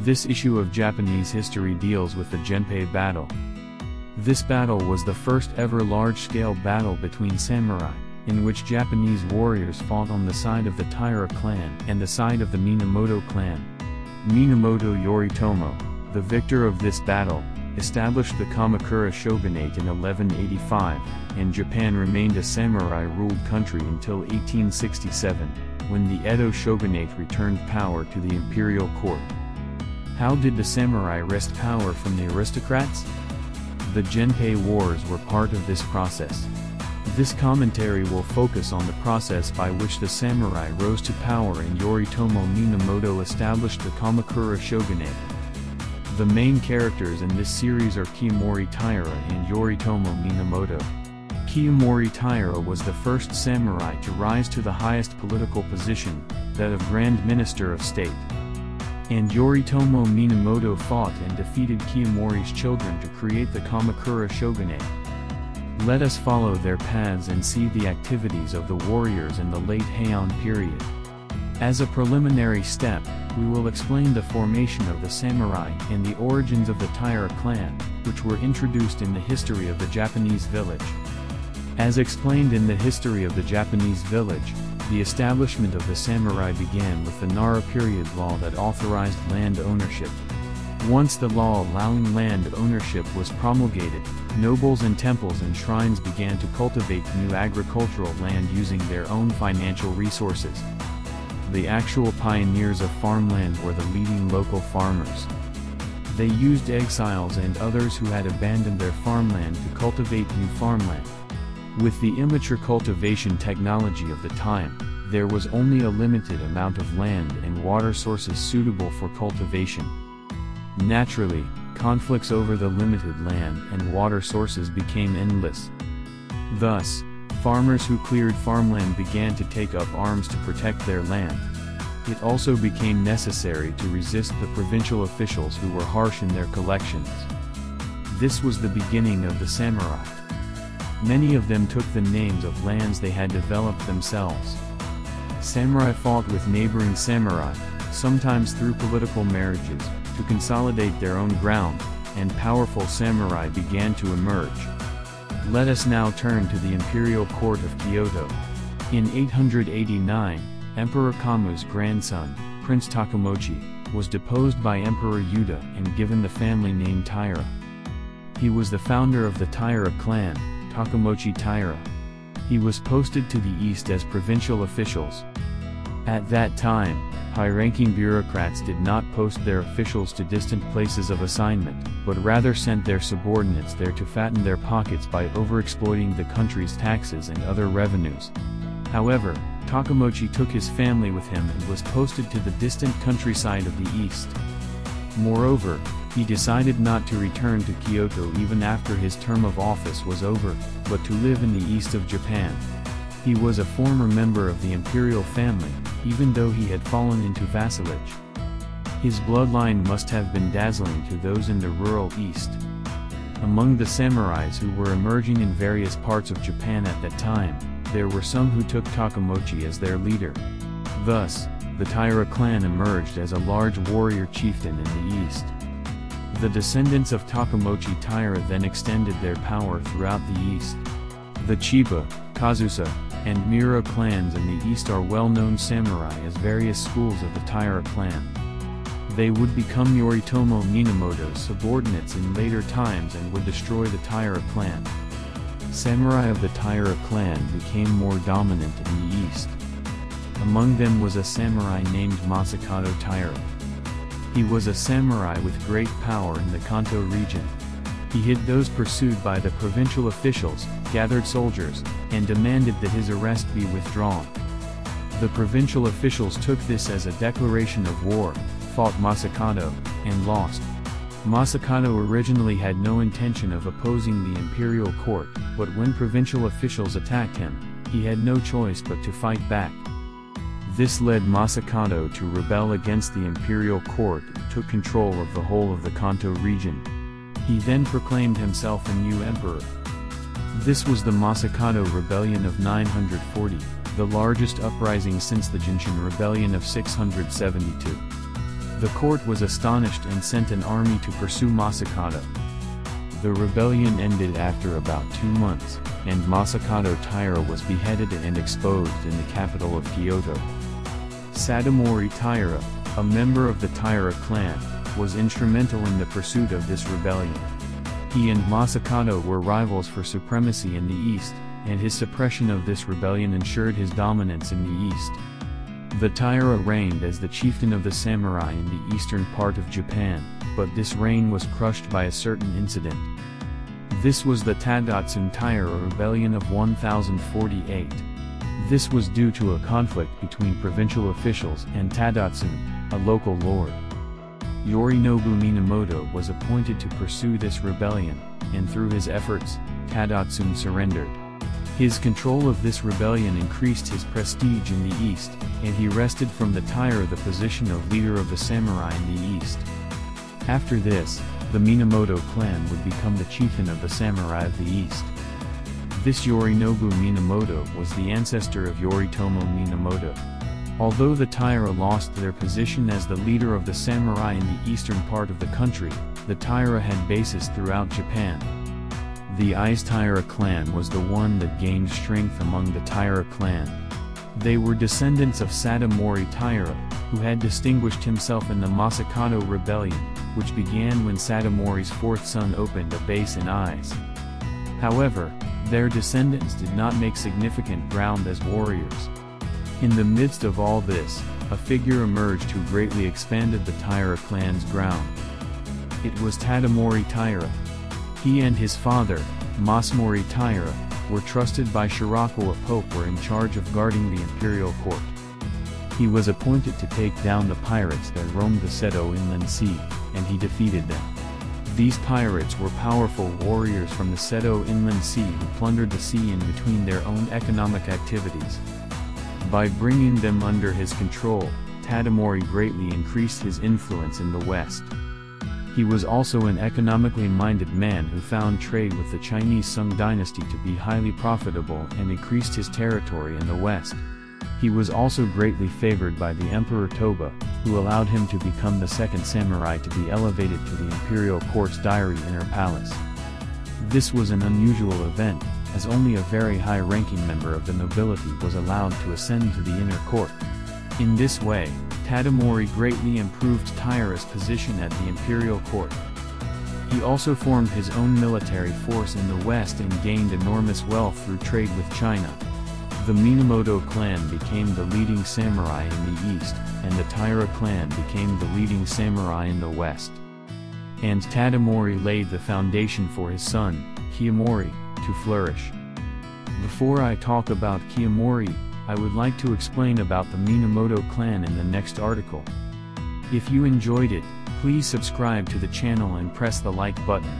This issue of Japanese history deals with the Genpei battle. This battle was the first ever large-scale battle between samurai, in which Japanese warriors fought on the side of the Taira clan and the side of the Minamoto clan. Minamoto Yoritomo, the victor of this battle, established the Kamakura shogunate in 1185, and Japan remained a samurai-ruled country until 1867, when the Edo shogunate returned power to the imperial court. How did the samurai wrest power from the aristocrats? The Genpei Wars were part of this process. This commentary will focus on the process by which the samurai rose to power and Yoritomo Minamoto established the Kamakura shogunate. The main characters in this series are Kiyomori Taira and Yoritomo Minamoto. Kiyomori Taira was the first samurai to rise to the highest political position, that of Grand Minister of State. And Yoritomo Minamoto fought and defeated Kiyomori's children to create the Kamakura shogunate. Let us follow their paths and see the activities of the warriors in the late Heian period. As a preliminary step, we will explain the formation of the samurai and the origins of the Taira clan, which were introduced in the history of the Japanese village. As explained in the history of the Japanese village, the establishment of the samurai began with the Nara period law that authorized land ownership. Once the law allowing land ownership was promulgated, nobles and temples and shrines began to cultivate new agricultural land using their own financial resources. The actual pioneers of farmland were the leading local farmers. They used exiles and others who had abandoned their farmland to cultivate new farmland. With the immature cultivation technology of the time, there was only a limited amount of land and water sources suitable for cultivation. Naturally, conflicts over the limited land and water sources became endless. Thus, farmers who cleared farmland began to take up arms to protect their land. It also became necessary to resist the provincial officials who were harsh in their collections. This was the beginning of the samurai. Many of them took the names of lands they had developed themselves. Samurai fought with neighboring samurai, sometimes through political marriages, to consolidate their own ground, and powerful samurai began to emerge. Let us now turn to the imperial court of Kyoto. In 889, Emperor Kamu's grandson, Prince Takamochi, was deposed by Emperor Yuda and given the family name Taira. He was the founder of the Taira clan, Takamochi Taira. He was posted to the east as provincial officials. At that time, high-ranking bureaucrats did not post their officials to distant places of assignment, but rather sent their subordinates there to fatten their pockets by overexploiting the country's taxes and other revenues. However, Takamochi took his family with him and was posted to the distant countryside of the east. Moreover, he decided not to return to Kyoto even after his term of office was over, but to live in the east of Japan. He was a former member of the imperial family, even though he had fallen into vassalage. His bloodline must have been dazzling to those in the rural east. Among the samurais who were emerging in various parts of Japan at that time, there were some who took Takamochi as their leader. Thus, the Taira clan emerged as a large warrior chieftain in the east. The descendants of Takamochi Taira then extended their power throughout the east. The Chiba, Kazusa, and Mira clans in the east are well-known samurai as various schools of the Taira clan. They would become Yoritomo Minamoto's subordinates in later times and would destroy the Taira clan. Samurai of the Taira clan became more dominant in the east. Among them was a samurai named Masakado Taira. He was a samurai with great power in the Kanto region. He hid those pursued by the provincial officials, gathered soldiers, and demanded that his arrest be withdrawn. The provincial officials took this as a declaration of war, fought Masakado, and lost. Masakado originally had no intention of opposing the imperial court, but when provincial officials attacked him, he had no choice but to fight back. This led Masakado to rebel against the imperial court and took control of the whole of the Kanto region. He then proclaimed himself a new emperor. This was the Masakado Rebellion of 940, the largest uprising since the Jinshin Rebellion of 672. The court was astonished and sent an army to pursue Masakado. The rebellion ended after about 2 months, and Masakado Taira was beheaded and exposed in the capital of Kyoto. Satomori Taira, a member of the Taira clan, was instrumental in the pursuit of this rebellion. He and Masakado were rivals for supremacy in the east, and his suppression of this rebellion ensured his dominance in the east. The Taira reigned as the chieftain of the samurai in the eastern part of Japan, but this reign was crushed by a certain incident. This was the Tadatsun Taira rebellion of 1048. This was due to a conflict between provincial officials and Tadatsun, a local lord. Yorinobu Minamoto was appointed to pursue this rebellion, and through his efforts, Tadatsun surrendered. His control of this rebellion increased his prestige in the east, and he wrested from the Taira the position of leader of the samurai in the east. After this, the Minamoto clan would become the chieftain of the samurai of the east. This Yorinobu Minamoto was the ancestor of Yoritomo Minamoto. Although the Taira lost their position as the leader of the samurai in the eastern part of the country, the Taira had bases throughout Japan. The Ise Taira clan was the one that gained strength among the Taira clan. They were descendants of Satomori Taira, who had distinguished himself in the Masakado rebellion, which began when Satomori's fourth son opened a base in Ise. However, their descendants did not make significant ground as warriors. In the midst of all this, a figure emerged who greatly expanded the Taira clan's ground. It was Tatomori Taira. He and his father, Masamori Taira, were trusted by Shirakawa Pope were in charge of guarding the imperial court. He was appointed to take down the pirates that roamed the Seto Inland Sea, and he defeated them. These pirates were powerful warriors from the Seto Inland Sea who plundered the sea in between their own economic activities. By bringing them under his control, Tatomori greatly increased his influence in the West. He was also an economically minded man who found trade with the Chinese Sung dynasty to be highly profitable and increased his territory in the West. He was also greatly favored by the Emperor Toba, who allowed him to become the second samurai to be elevated to the imperial court's diary inner palace. This was an unusual event, as only a very high-ranking member of the nobility was allowed to ascend to the inner court. In this way, Tatomori greatly improved Taira's position at the imperial court. He also formed his own military force in the west and gained enormous wealth through trade with China. The Minamoto clan became the leading samurai in the east, and the Taira clan became the leading samurai in the west. And Tatomori laid the foundation for his son, Kiyomori, to flourish. Before I talk about Kiyomori, I would like to explain about the Minamoto clan in the next article. If you enjoyed it, please subscribe to the channel and press the like button.